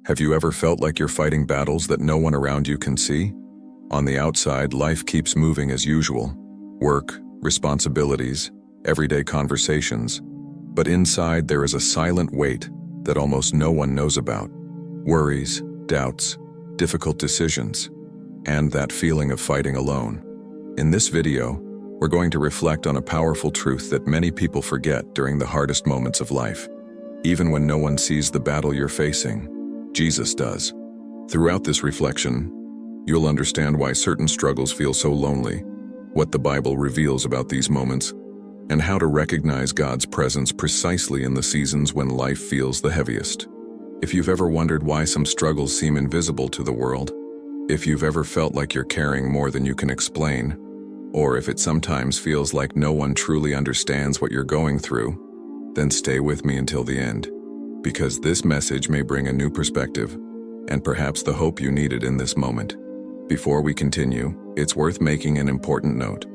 Have you ever felt like you're fighting battles that no one around you can see? On the outside, life keeps moving as usual. Work, responsibilities, everyday conversations. But inside there is a silent weight that almost no one knows about. Worries, doubts, difficult decisions, and that feeling of fighting alone. In this video, we're going to reflect on a powerful truth that many people forget during the hardest moments of life. Even when no one sees the battle you're facing, Jesus does. Throughout this reflection, you'll understand why certain struggles feel so lonely, what the Bible reveals about these moments, and how to recognize God's presence precisely in the seasons when life feels the heaviest. If you've ever wondered why some struggles seem invisible to the world, if you've ever felt like you're carrying more than you can explain, or if it sometimes feels like no one truly understands what you're going through, then stay with me until the end, because this message may bring a new perspective, and perhaps the hope you needed in this moment. Before we continue, it's worth making an important note.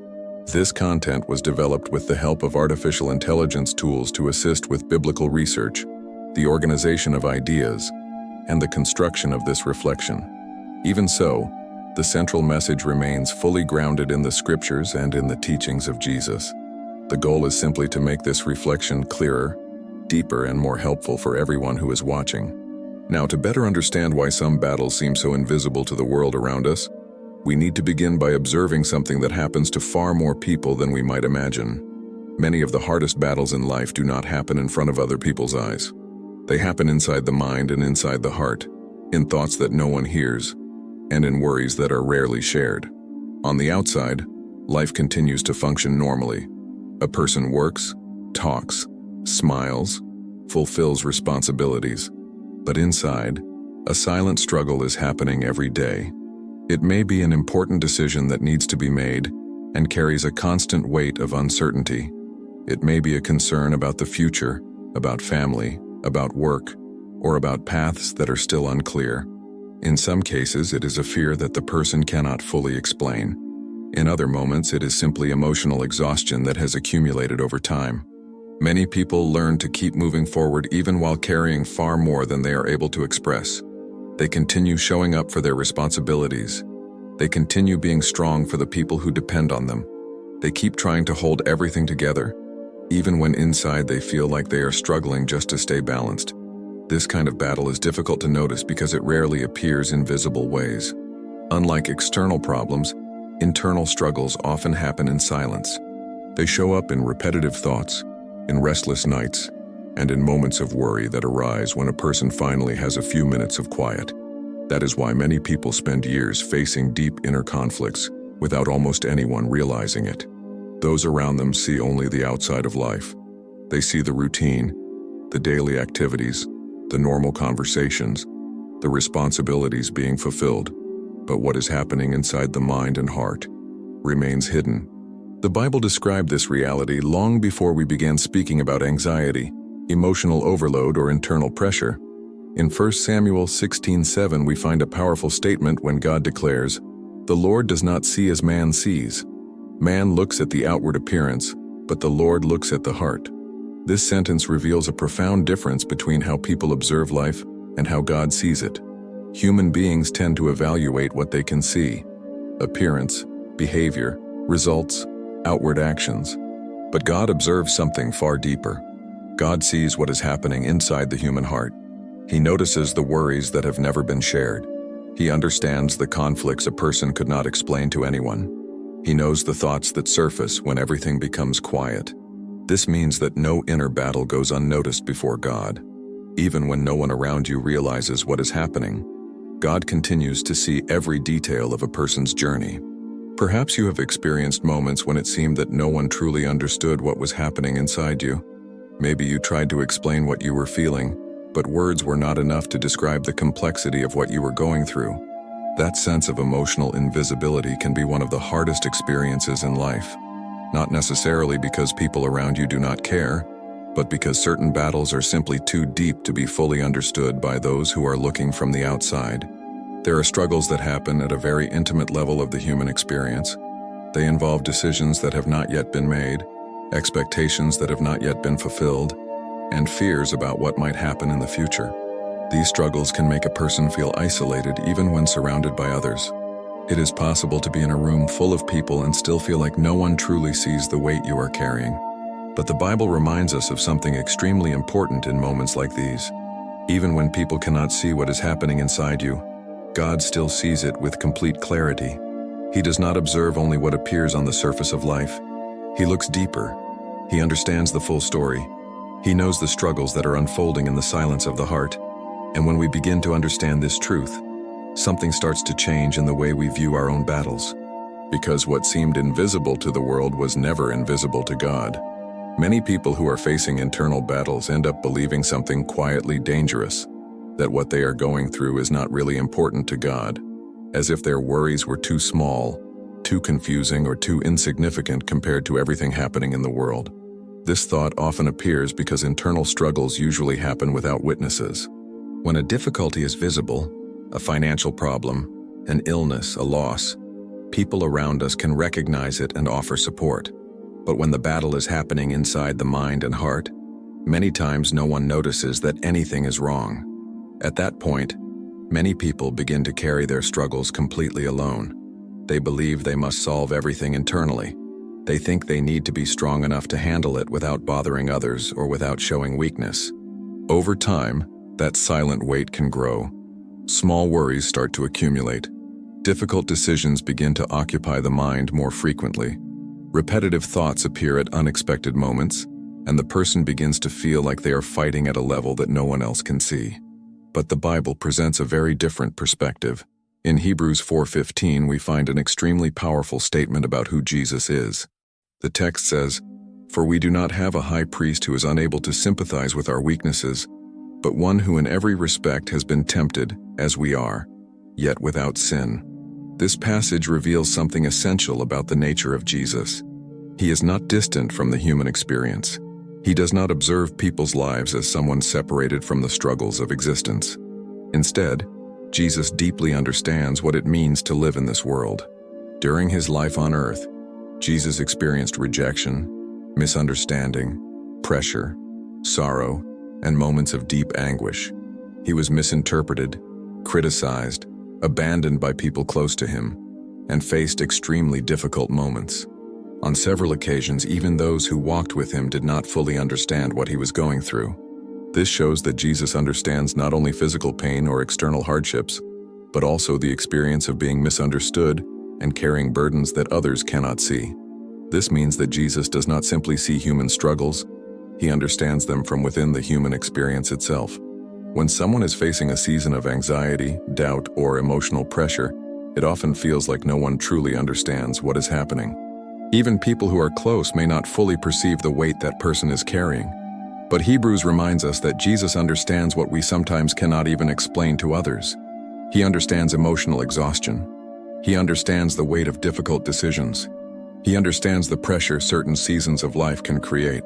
This content was developed with the help of artificial intelligence tools to assist with biblical research, the organization of ideas, and the construction of this reflection. Even so, the central message remains fully grounded in the scriptures and in the teachings of Jesus. The goal is simply to make this reflection clearer, deeper, and more helpful for everyone who is watching. Now, to better understand why some battles seem so invisible to the world around us, we need to begin by observing something that happens to far more people than we might imagine. Many of the hardest battles in life do not happen in front of other people's eyes. They happen inside the mind and inside the heart, in thoughts that no one hears, and in worries that are rarely shared. On the outside, life continues to function normally. A person works, talks, smiles, fulfills responsibilities. But inside, a silent struggle is happening every day. It may be an important decision that needs to be made and carries a constant weight of uncertainty. It may be a concern about the future, about family, about work, or about paths that are still unclear. In some cases, it is a fear that the person cannot fully explain. In other moments, it is simply emotional exhaustion that has accumulated over time. Many people learn to keep moving forward even while carrying far more than they are able to express. They continue showing up for their responsibilities. They continue being strong for the people who depend on them. They keep trying to hold everything together, even when inside they feel like they are struggling just to stay balanced. This kind of battle is difficult to notice because it rarely appears in visible ways. Unlike external problems, internal struggles often happen in silence. They show up in repetitive thoughts, in restless nights, and in moments of worry that arise when a person finally has a few minutes of quiet. That is why many people spend years facing deep inner conflicts without almost anyone realizing it. Those around them see only the outside of life. They see the routine, the daily activities, the normal conversations, the responsibilities being fulfilled. But what is happening inside the mind and heart remains hidden. The Bible described this reality long before we began speaking about anxiety, emotional overload, or internal pressure. In 1 Samuel 16:7, we find a powerful statement when God declares, "The Lord does not see as man sees. Man looks at the outward appearance, but the Lord looks at the heart." This sentence reveals a profound difference between how people observe life and how God sees it. Human beings tend to evaluate what they can see: appearance, behavior, results, outward actions. But God observes something far deeper. God sees what is happening inside the human heart. He notices the worries that have never been shared. He understands the conflicts a person could not explain to anyone. He knows the thoughts that surface when everything becomes quiet. This means that no inner battle goes unnoticed before God. Even when no one around you realizes what is happening, God continues to see every detail of a person's journey. Perhaps you have experienced moments when it seemed that no one truly understood what was happening inside you. Maybe you tried to explain what you were feeling, but words were not enough to describe the complexity of what you were going through. That sense of emotional invisibility can be one of the hardest experiences in life. Not necessarily because people around you do not care, but because certain battles are simply too deep to be fully understood by those who are looking from the outside. There are struggles that happen at a very intimate level of the human experience. They involve decisions that have not yet been made, expectations that have not yet been fulfilled, and fears about what might happen in the future. These struggles can make a person feel isolated even when surrounded by others. It is possible to be in a room full of people and still feel like no one truly sees the weight you are carrying. But the Bible reminds us of something extremely important in moments like these. Even when people cannot see what is happening inside you, God still sees it with complete clarity. He does not observe only what appears on the surface of life. He looks deeper. He understands the full story. He knows the struggles that are unfolding in the silence of the heart. And when we begin to understand this truth, something starts to change in the way we view our own battles. Because what seemed invisible to the world was never invisible to God. Many people who are facing internal battles end up believing something quietly dangerous, that what they are going through is not really important to God, as if their worries were too small, too confusing, or too insignificant compared to everything happening in the world. This thought often appears because internal struggles usually happen without witnesses. When a difficulty is visible, a financial problem, an illness, a loss, people around us can recognize it and offer support. But when the battle is happening inside the mind and heart, many times no one notices that anything is wrong. At that point, many people begin to carry their struggles completely alone. They believe they must solve everything internally. They think they need to be strong enough to handle it without bothering others or without showing weakness. Over time, that silent weight can grow. Small worries start to accumulate. Difficult decisions begin to occupy the mind more frequently. Repetitive thoughts appear at unexpected moments, and the person begins to feel like they are fighting at a level that no one else can see. But the Bible presents a very different perspective. In Hebrews 4:15, we find an extremely powerful statement about who Jesus is. The text says, "For we do not have a high priest who is unable to sympathize with our weaknesses, but one who in every respect has been tempted, as we are, yet without sin." This passage reveals something essential about the nature of Jesus. He is not distant from the human experience. He does not observe people's lives as someone separated from the struggles of existence. Instead, Jesus deeply understands what it means to live in this world. During his life on earth, Jesus experienced rejection, misunderstanding, pressure, sorrow, and moments of deep anguish. He was misinterpreted, criticized, abandoned by people close to him, and faced extremely difficult moments. On several occasions, even those who walked with him did not fully understand what he was going through. This shows that Jesus understands not only physical pain or external hardships, but also the experience of being misunderstood and carrying burdens that others cannot see. This means that Jesus does not simply see human struggles, he understands them from within the human experience itself. When someone is facing a season of anxiety, doubt, or emotional pressure, it often feels like no one truly understands what is happening. Even people who are close may not fully perceive the weight that person is carrying. But Hebrews reminds us that Jesus understands what we sometimes cannot even explain to others. He understands emotional exhaustion. He understands the weight of difficult decisions. He understands the pressure certain seasons of life can create.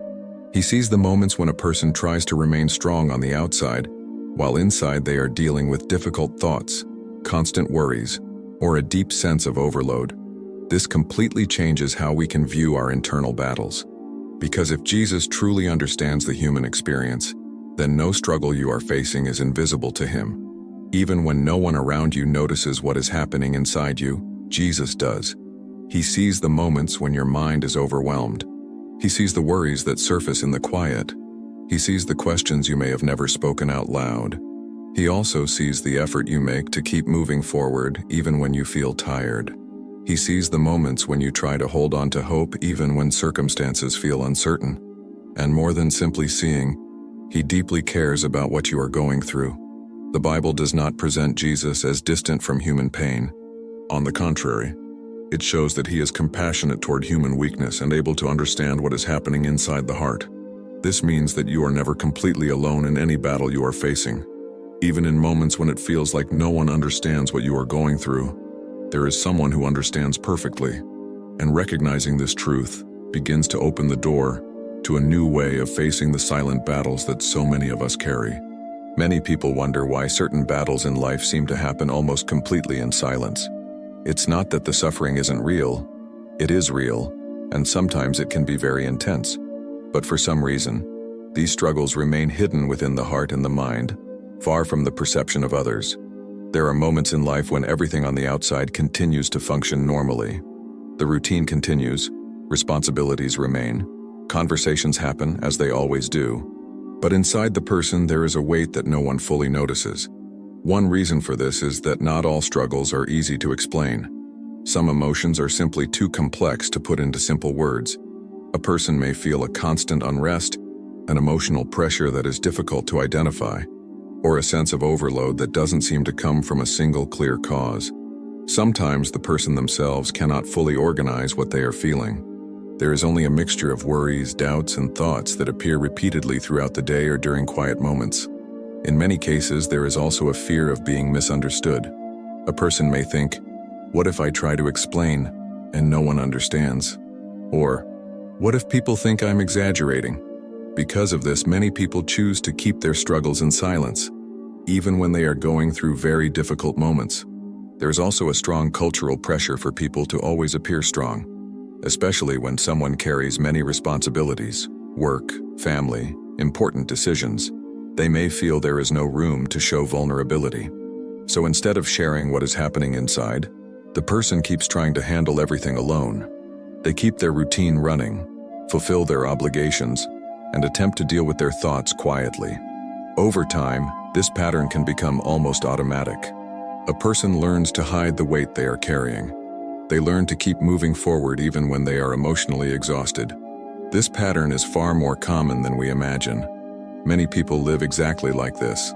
He sees the moments when a person tries to remain strong on the outside, while inside they are dealing with difficult thoughts, constant worries, or a deep sense of overload. This completely changes how we can view our internal battles. Because if Jesus truly understands the human experience, then no struggle you are facing is invisible to him. Even when no one around you notices what is happening inside you, Jesus does. He sees the moments when your mind is overwhelmed. He sees the worries that surface in the quiet. He sees the questions you may have never spoken out loud. He also sees the effort you make to keep moving forward even when you feel tired. He sees the moments when you try to hold on to hope even when circumstances feel uncertain. And more than simply seeing, he deeply cares about what you are going through. The Bible does not present Jesus as distant from human pain. On the contrary, it shows that he is compassionate toward human weakness and able to understand what is happening inside the heart. This means that you are never completely alone in any battle you are facing. Even in moments when it feels like no one understands what you are going through, there is someone who understands perfectly. And recognizing this truth begins to open the door to a new way of facing the silent battles that so many of us carry. Many people wonder why certain battles in life seem to happen almost completely in silence. It's not that the suffering isn't real. It is real, and sometimes it can be very intense. But for some reason, these struggles remain hidden within the heart and the mind, far from the perception of others. There are moments in life when everything on the outside continues to function normally. The routine continues, responsibilities remain, conversations happen as they always do. But inside the person there is a weight that no one fully notices. One reason for this is that not all struggles are easy to explain. Some emotions are simply too complex to put into simple words. A person may feel a constant unrest, an emotional pressure that is difficult to identify, or a sense of overload that doesn't seem to come from a single clear cause. Sometimes the person themselves cannot fully organize what they are feeling. There is only a mixture of worries, doubts, and thoughts that appear repeatedly throughout the day or during quiet moments. In many cases, there is also a fear of being misunderstood. A person may think, "What if I try to explain and no one understands?" Or, "What if people think I'm exaggerating?" Because of this, many people choose to keep their struggles in silence, even when they are going through very difficult moments. There is also a strong cultural pressure for people to always appear strong, especially when someone carries many responsibilities, work, family, important decisions. They may feel there is no room to show vulnerability. So instead of sharing what is happening inside, the person keeps trying to handle everything alone. They keep their routine running, fulfill their obligations, and attempt to deal with their thoughts quietly. Over time, this pattern can become almost automatic. A person learns to hide the weight they are carrying. They learn to keep moving forward even when they are emotionally exhausted. This pattern is far more common than we imagine. Many people live exactly like this.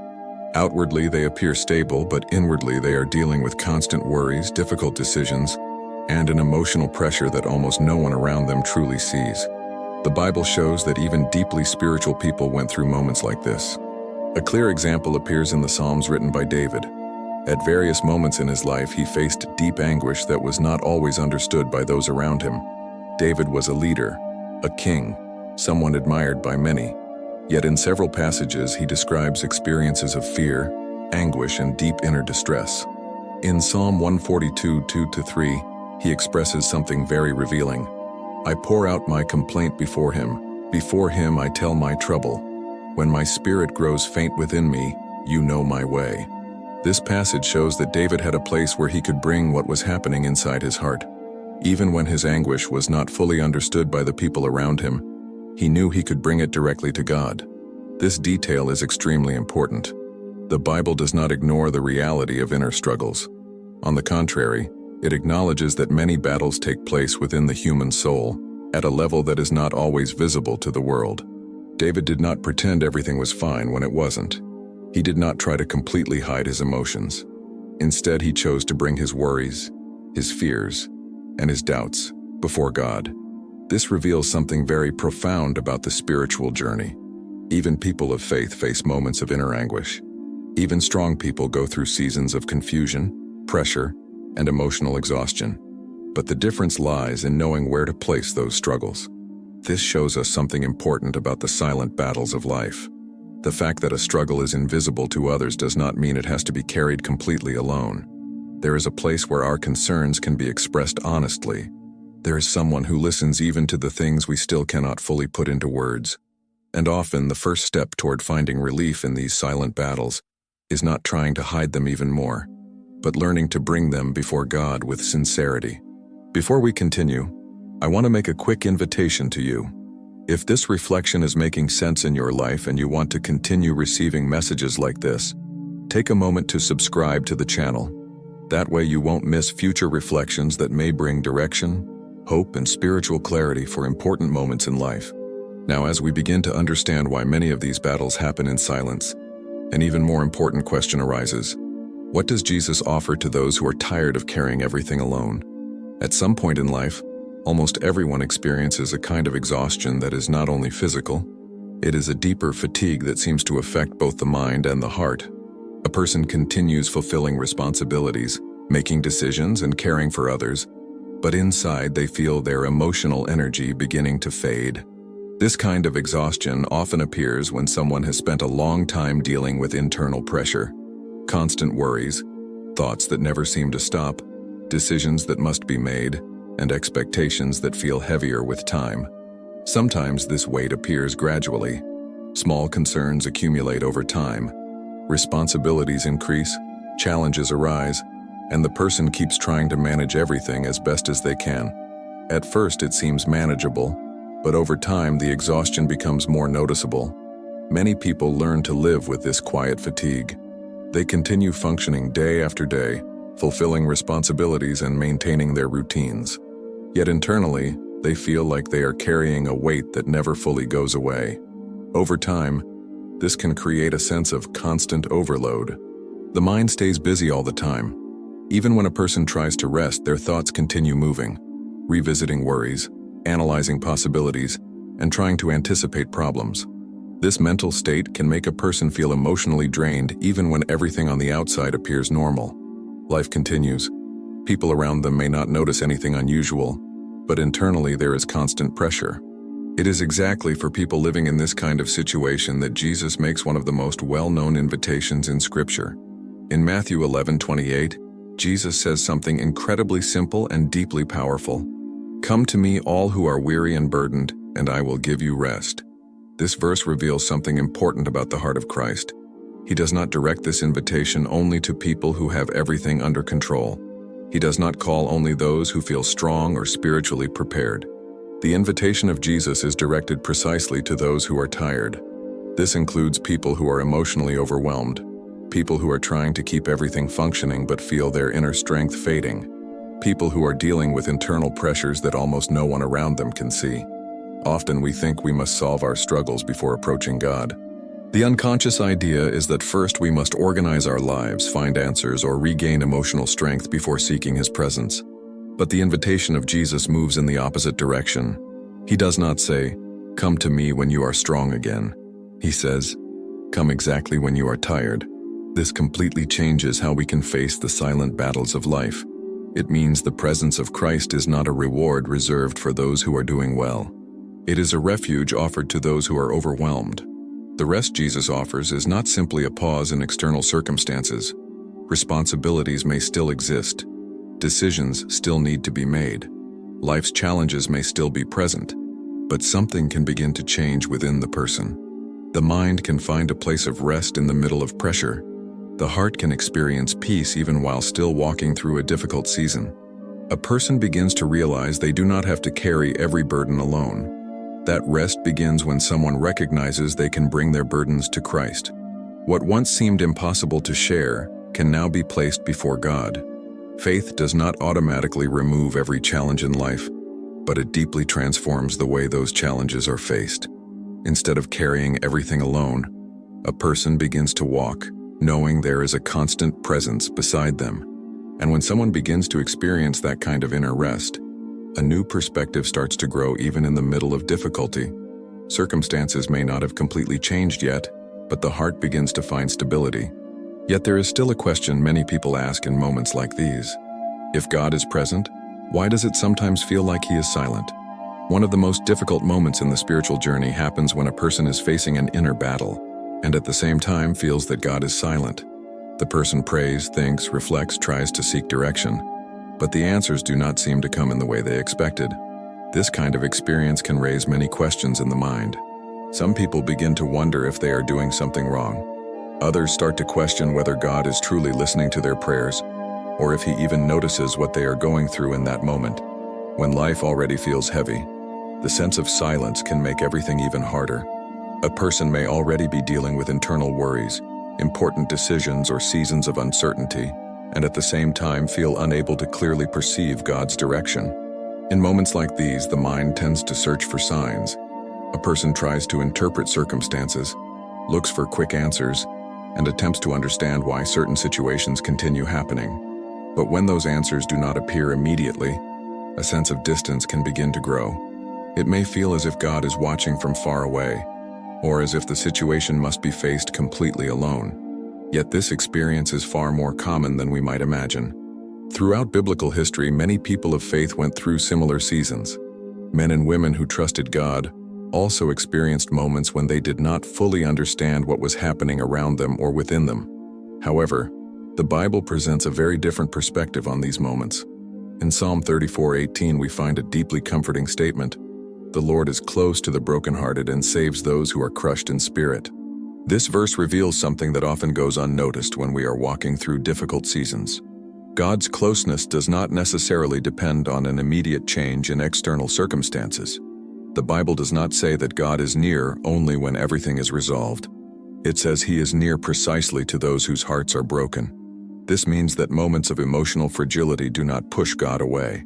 Outwardly, they appear stable, but inwardly they are dealing with constant worries, difficult decisions, and an emotional pressure that almost no one around them truly sees. The Bible shows that even deeply spiritual people went through moments like this. A clear example appears in the Psalms written by David. At various moments in his life, he faced deep anguish that was not always understood by those around him. David was a leader, a king, someone admired by many. Yet in several passages, he describes experiences of fear, anguish, and deep inner distress. In Psalm 142, 2-3, he expresses something very revealing. "I pour out my complaint before him I tell my trouble. When my spirit grows faint within me, you know my way." This passage shows that David had a place where he could bring what was happening inside his heart. Even when his anguish was not fully understood by the people around him, he knew he could bring it directly to God. This detail is extremely important. The Bible does not ignore the reality of inner struggles. On the contrary, it acknowledges that many battles take place within the human soul, at a level that is not always visible to the world. David did not pretend everything was fine when it wasn't. He did not try to completely hide his emotions. Instead, he chose to bring his worries, his fears, and his doubts before God. This reveals something very profound about the spiritual journey. Even people of faith face moments of inner anguish. Even strong people go through seasons of confusion, pressure, and emotional exhaustion. But the difference lies in knowing where to place those struggles. This shows us something important about the silent battles of life. The fact that a struggle is invisible to others does not mean it has to be carried completely alone. There is a place where our concerns can be expressed honestly. There is someone who listens even to the things we still cannot fully put into words. And often the first step toward finding relief in these silent battles is not trying to hide them even more, but learning to bring them before God with sincerity. Before we continue, I want to make a quick invitation to you. If this reflection is making sense in your life and you want to continue receiving messages like this, take a moment to subscribe to the channel. That way you won't miss future reflections that may bring direction, hope, and spiritual clarity for important moments in life. Now, as we begin to understand why many of these battles happen in silence, an even more important question arises. What does Jesus offer to those who are tired of carrying everything alone? At some point in life, almost everyone experiences a kind of exhaustion that is not only physical, it is a deeper fatigue that seems to affect both the mind and the heart. A person continues fulfilling responsibilities, making decisions, and caring for others, but inside they feel their emotional energy beginning to fade. This kind of exhaustion often appears when someone has spent a long time dealing with internal pressure, constant worries, thoughts that never seem to stop, decisions that must be made, and expectations that feel heavier with time. Sometimes this weight appears gradually. Small concerns accumulate over time, Responsibilities increase, challenges arise, and the person keeps trying to manage everything as best as they can. At first it seems manageable, but over time the exhaustion becomes more noticeable. Many people learn to live with this quiet fatigue. They continue functioning day after day, fulfilling responsibilities and maintaining their routines. Yet internally, they feel like they are carrying a weight that never fully goes away. Over time, this can create a sense of constant overload. The mind stays busy all the time. Even when a person tries to rest, their thoughts continue moving, revisiting worries, analyzing possibilities, and trying to anticipate problems. This mental state can make a person feel emotionally drained even when everything on the outside appears normal. Life continues. People around them may not notice anything unusual, but internally there is constant pressure. It is exactly for people living in this kind of situation that Jesus makes one of the most well-known invitations in Scripture. In Matthew 11:28, Jesus says something incredibly simple and deeply powerful. "Come to me, all who are weary and burdened, and I will give you rest." This verse reveals something important about the heart of Christ. He does not direct this invitation only to people who have everything under control. He does not call only those who feel strong or spiritually prepared. The invitation of Jesus is directed precisely to those who are tired. This includes people who are emotionally overwhelmed, people who are trying to keep everything functioning but feel their inner strength fading, people who are dealing with internal pressures that almost no one around them can see. Often we think we must solve our struggles before approaching God. The unconscious idea is that first we must organize our lives, find answers, or regain emotional strength before seeking His presence. But the invitation of Jesus moves in the opposite direction. He does not say, "Come to me when you are strong again." He says, "Come exactly when you are tired." This completely changes how we can face the silent battles of life. It means the presence of Christ is not a reward reserved for those who are doing well. It is a refuge offered to those who are overwhelmed. The rest Jesus offers is not simply a pause in external circumstances. Responsibilities may still exist. Decisions still need to be made. Life's challenges may still be present. But something can begin to change within the person. The mind can find a place of rest in the middle of pressure. The heart can experience peace even while still walking through a difficult season. A person begins to realize they do not have to carry every burden alone. That rest begins when someone recognizes they can bring their burdens to Christ. What once seemed impossible to share can now be placed before God. Faith does not automatically remove every challenge in life, but it deeply transforms the way those challenges are faced. Instead of carrying everything alone, a person begins to walk, knowing there is a constant presence beside them. And when someone begins to experience that kind of inner rest, a new perspective starts to grow even in the middle of difficulty. Circumstances may not have completely changed yet, but the heart begins to find stability. Yet there is still a question many people ask in moments like these. If God is present, why does it sometimes feel like He is silent? One of the most difficult moments in the spiritual journey happens when a person is facing an inner battle, and at the same time feels that God is silent. The person prays, thinks, reflects, tries to seek direction, but the answers do not seem to come in the way they expected. This kind of experience can raise many questions in the mind. Some people begin to wonder if they are doing something wrong. Others start to question whether God is truly listening to their prayers, or if He even notices what they are going through in that moment. When life already feels heavy, the sense of silence can make everything even harder. A person may already be dealing with internal worries, important decisions, or seasons of uncertainty, and at the same time feel unable to clearly perceive God's direction. In moments like these, the mind tends to search for signs. A person tries to interpret circumstances, looks for quick answers, and attempts to understand why certain situations continue happening. But when those answers do not appear immediately, a sense of distance can begin to grow. It may feel as if God is watching from far away, or as if the situation must be faced completely alone. Yet this experience is far more common than we might imagine. Throughout biblical history, many people of faith went through similar seasons. Men and women who trusted God also experienced moments when they did not fully understand what was happening around them or within them. However, the Bible presents a very different perspective on these moments. In Psalm 34:18, we find a deeply comforting statement: "The Lord is close to the brokenhearted and saves those who are crushed in spirit." This verse reveals something that often goes unnoticed when we are walking through difficult seasons. God's closeness does not necessarily depend on an immediate change in external circumstances. The Bible does not say that God is near only when everything is resolved. It says He is near precisely to those whose hearts are broken. This means that moments of emotional fragility do not push God away.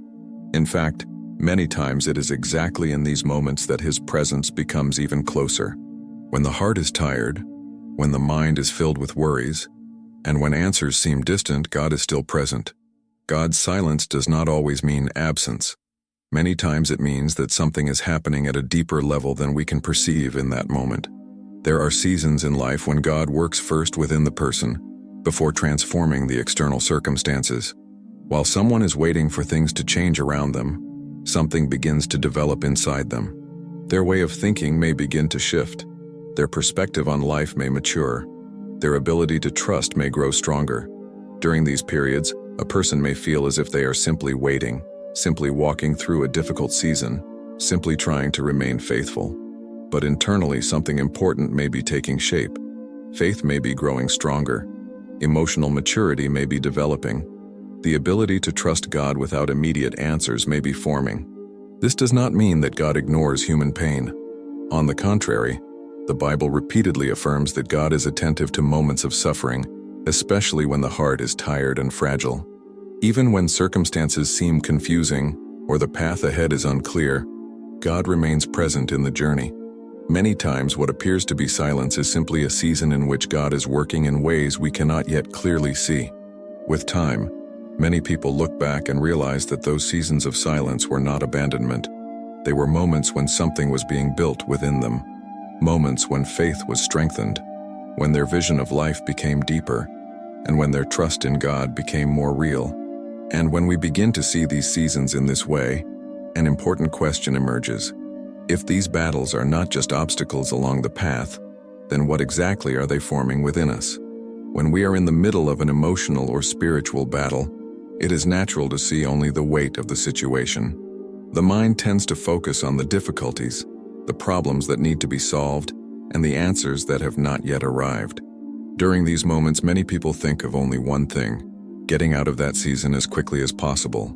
In fact, many times it is exactly in these moments that His presence becomes even closer. When the heart is tired, when the mind is filled with worries, and when answers seem distant, God is still present. God's silence does not always mean absence. Many times it means that something is happening at a deeper level than we can perceive in that moment. There are seasons in life when God works first within the person, before transforming the external circumstances. While someone is waiting for things to change around them, something begins to develop inside them. Their way of thinking may begin to shift. Their perspective on life may mature. Their ability to trust may grow stronger. During these periods, a person may feel as if they are simply waiting, simply walking through a difficult season, simply trying to remain faithful. But internally, something important may be taking shape. Faith may be growing stronger. Emotional maturity may be developing. The ability to trust God without immediate answers may be forming. This does not mean that God ignores human pain. On the contrary, the Bible repeatedly affirms that God is attentive to moments of suffering, especially when the heart is tired and fragile. Even when circumstances seem confusing or the path ahead is unclear, God remains present in the journey. Many times what appears to be silence is simply a season in which God is working in ways we cannot yet clearly see. With time, many people look back and realize that those seasons of silence were not abandonment. They were moments when something was being built within them. Moments when faith was strengthened, when their vision of life became deeper, and when their trust in God became more real. And when we begin to see these seasons in this way, an important question emerges. If these battles are not just obstacles along the path, then what exactly are they forming within us? When we are in the middle of an emotional or spiritual battle, it is natural to see only the weight of the situation. The mind tends to focus on the difficulties, the problems that need to be solved, and the answers that have not yet arrived. During these moments, many people think of only one thing: getting out of that season as quickly as possible.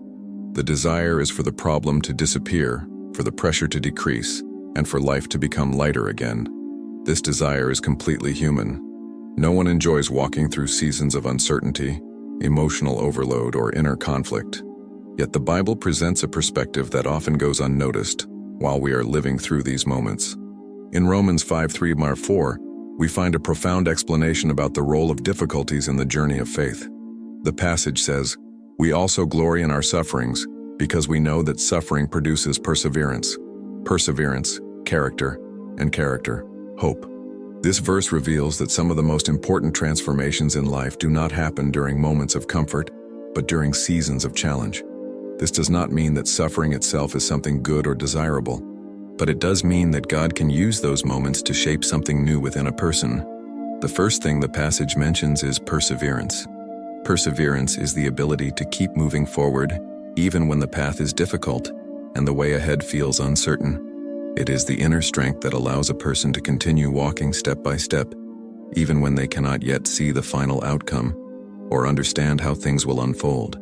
The desire is for the problem to disappear, for the pressure to decrease, and for life to become lighter again. This desire is completely human. No one enjoys walking through seasons of uncertainty, emotional overload, or inner conflict. Yet the Bible presents a perspective that often goes unnoticed while we are living through these moments. In Romans 5:3-4, we find a profound explanation about the role of difficulties in the journey of faith. The passage says, "We also glory in our sufferings, because we know that suffering produces perseverance. Perseverance, character, and character, hope." This verse reveals that some of the most important transformations in life do not happen during moments of comfort, but during seasons of challenge. This does not mean that suffering itself is something good or desirable, but it does mean that God can use those moments to shape something new within a person. The first thing the passage mentions is perseverance. Perseverance is the ability to keep moving forward, even when the path is difficult and the way ahead feels uncertain. It is the inner strength that allows a person to continue walking step by step, even when they cannot yet see the final outcome or understand how things will unfold.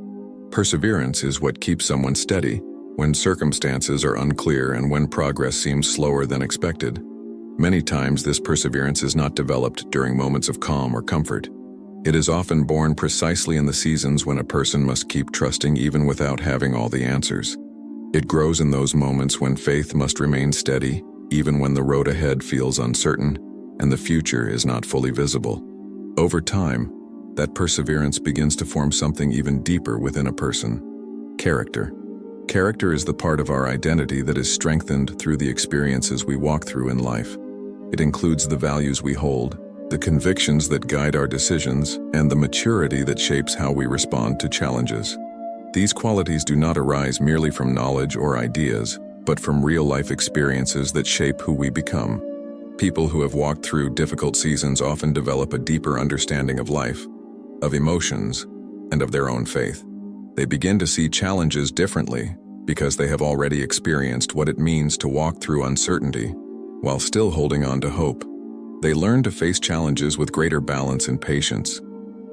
Perseverance is what keeps someone steady when circumstances are unclear and when progress seems slower than expected. Many times this perseverance is not developed during moments of calm or comfort. It is often born precisely in the seasons when a person must keep trusting even without having all the answers. It grows in those moments when faith must remain steady, even when the road ahead feels uncertain and the future is not fully visible. Over time, that perseverance begins to form something even deeper within a person: character. Character is the part of our identity that is strengthened through the experiences we walk through in life. It includes the values we hold, the convictions that guide our decisions, and the maturity that shapes how we respond to challenges. These qualities do not arise merely from knowledge or ideas, but from real-life experiences that shape who we become. People who have walked through difficult seasons often develop a deeper understanding of life, of emotions, and of their own faith. They begin to see challenges differently because they have already experienced what it means to walk through uncertainty while still holding on to hope. They learn to face challenges with greater balance and patience.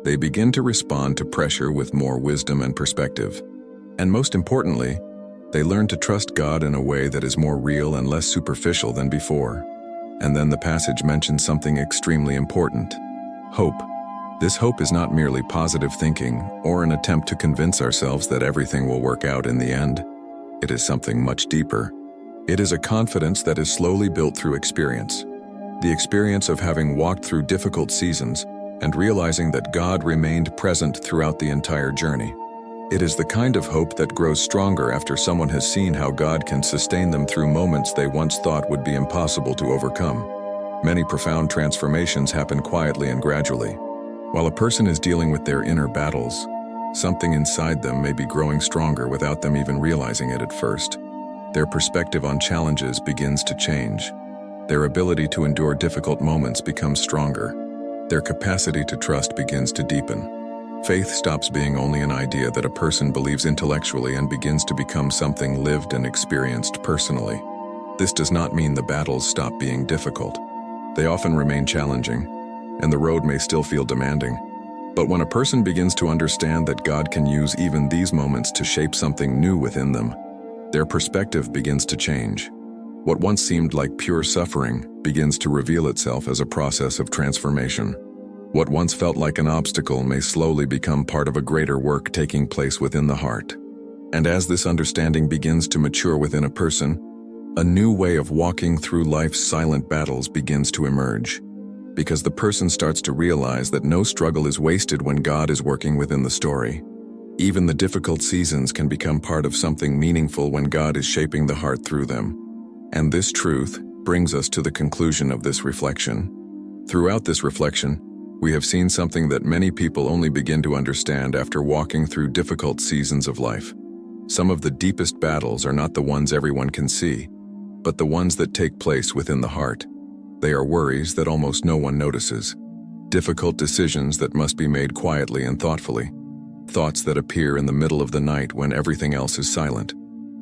They begin to respond to pressure with more wisdom and perspective. And most importantly, they learn to trust God in a way that is more real and less superficial than before. And then the passage mentions something extremely important: hope. This hope is not merely positive thinking or an attempt to convince ourselves that everything will work out in the end. It is something much deeper. It is a confidence that is slowly built through experience. The experience of having walked through difficult seasons and realizing that God remained present throughout the entire journey. It is the kind of hope that grows stronger after someone has seen how God can sustain them through moments they once thought would be impossible to overcome. Many profound transformations happen quietly and gradually. While a person is dealing with their inner battles, something inside them may be growing stronger without them even realizing it at first. Their perspective on challenges begins to change. Their ability to endure difficult moments becomes stronger. Their capacity to trust begins to deepen. Faith stops being only an idea that a person believes intellectually and begins to become something lived and experienced personally. This does not mean the battles stop being difficult. They often remain challenging, and the road may still feel demanding. But when a person begins to understand that God can use even these moments to shape something new within them, their perspective begins to change. What once seemed like pure suffering begins to reveal itself as a process of transformation. What once felt like an obstacle may slowly become part of a greater work taking place within the heart. And as this understanding begins to mature within a person, a new way of walking through life's silent battles begins to emerge. Because the person starts to realize that no struggle is wasted when God is working within the story. Even the difficult seasons can become part of something meaningful when God is shaping the heart through them. And this truth brings us to the conclusion of this reflection. Throughout this reflection, we have seen something that many people only begin to understand after walking through difficult seasons of life. Some of the deepest battles are not the ones everyone can see, but the ones that take place within the heart. They are worries that almost no one notices, difficult decisions that must be made quietly and thoughtfully, thoughts that appear in the middle of the night when everything else is silent,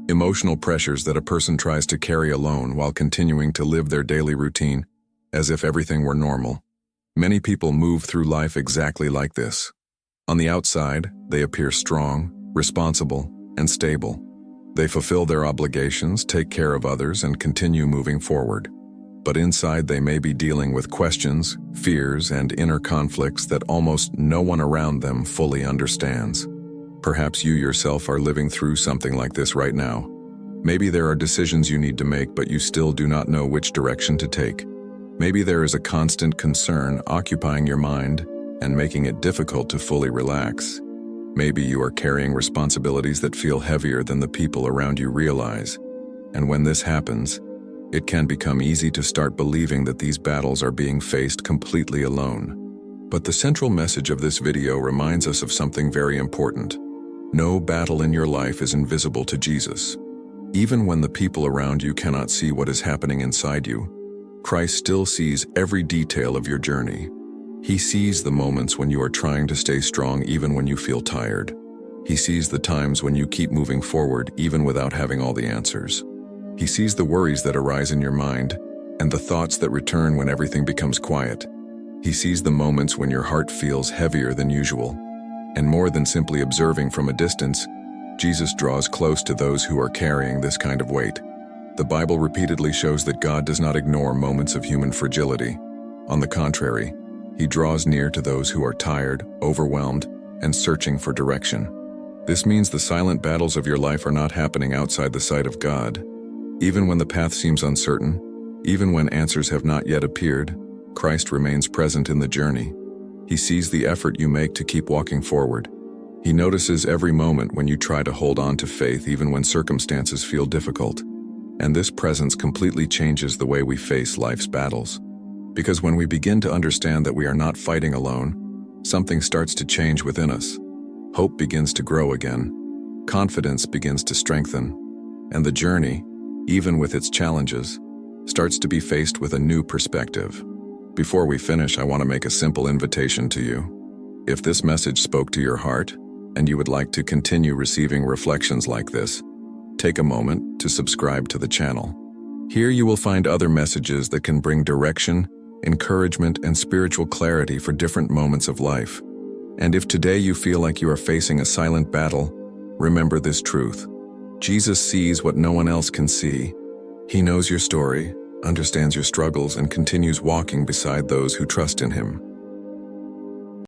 emotional pressures that a person tries to carry alone while continuing to live their daily routine as if everything were normal. Many people move through life exactly like this. On the outside, they appear strong, responsible, and stable. They fulfill their obligations, take care of others, and continue moving forward. But inside they may be dealing with questions, fears, and inner conflicts that almost no one around them fully understands. Perhaps you yourself are living through something like this right now. Maybe there are decisions you need to make, but you still do not know which direction to take. Maybe there is a constant concern occupying your mind and making it difficult to fully relax. Maybe you are carrying responsibilities that feel heavier than the people around you realize. And when this happens, it can become easy to start believing that these battles are being faced completely alone. But the central message of this video reminds us of something very important. No battle in your life is invisible to Jesus. Even when the people around you cannot see what is happening inside you, Christ still sees every detail of your journey. He sees the moments when you are trying to stay strong even when you feel tired. He sees the times when you keep moving forward even without having all the answers. He sees the worries that arise in your mind and the thoughts that return when everything becomes quiet. He sees the moments when your heart feels heavier than usual. And more than simply observing from a distance, Jesus draws close to those who are carrying this kind of weight. The Bible repeatedly shows that God does not ignore moments of human fragility. On the contrary, He draws near to those who are tired, overwhelmed, and searching for direction. This means the silent battles of your life are not happening outside the sight of God. Even when the path seems uncertain, even when answers have not yet appeared, Christ remains present in the journey. He sees the effort you make to keep walking forward. He notices every moment when you try to hold on to faith even when circumstances feel difficult. And this presence completely changes the way we face life's battles. Because when we begin to understand that we are not fighting alone, something starts to change within us. Hope begins to grow again. Confidence begins to strengthen. And the journey, even with its challenges, starts to be faced with a new perspective. Before we finish, I want to make a simple invitation to you. If this message spoke to your heart, and you would like to continue receiving reflections like this, take a moment to subscribe to the channel. Here you will find other messages that can bring direction, encouragement, and spiritual clarity for different moments of life. And if today you feel like you are facing a silent battle, remember this truth. Jesus sees what no one else can see. He knows your story, understands your struggles, and continues walking beside those who trust in him.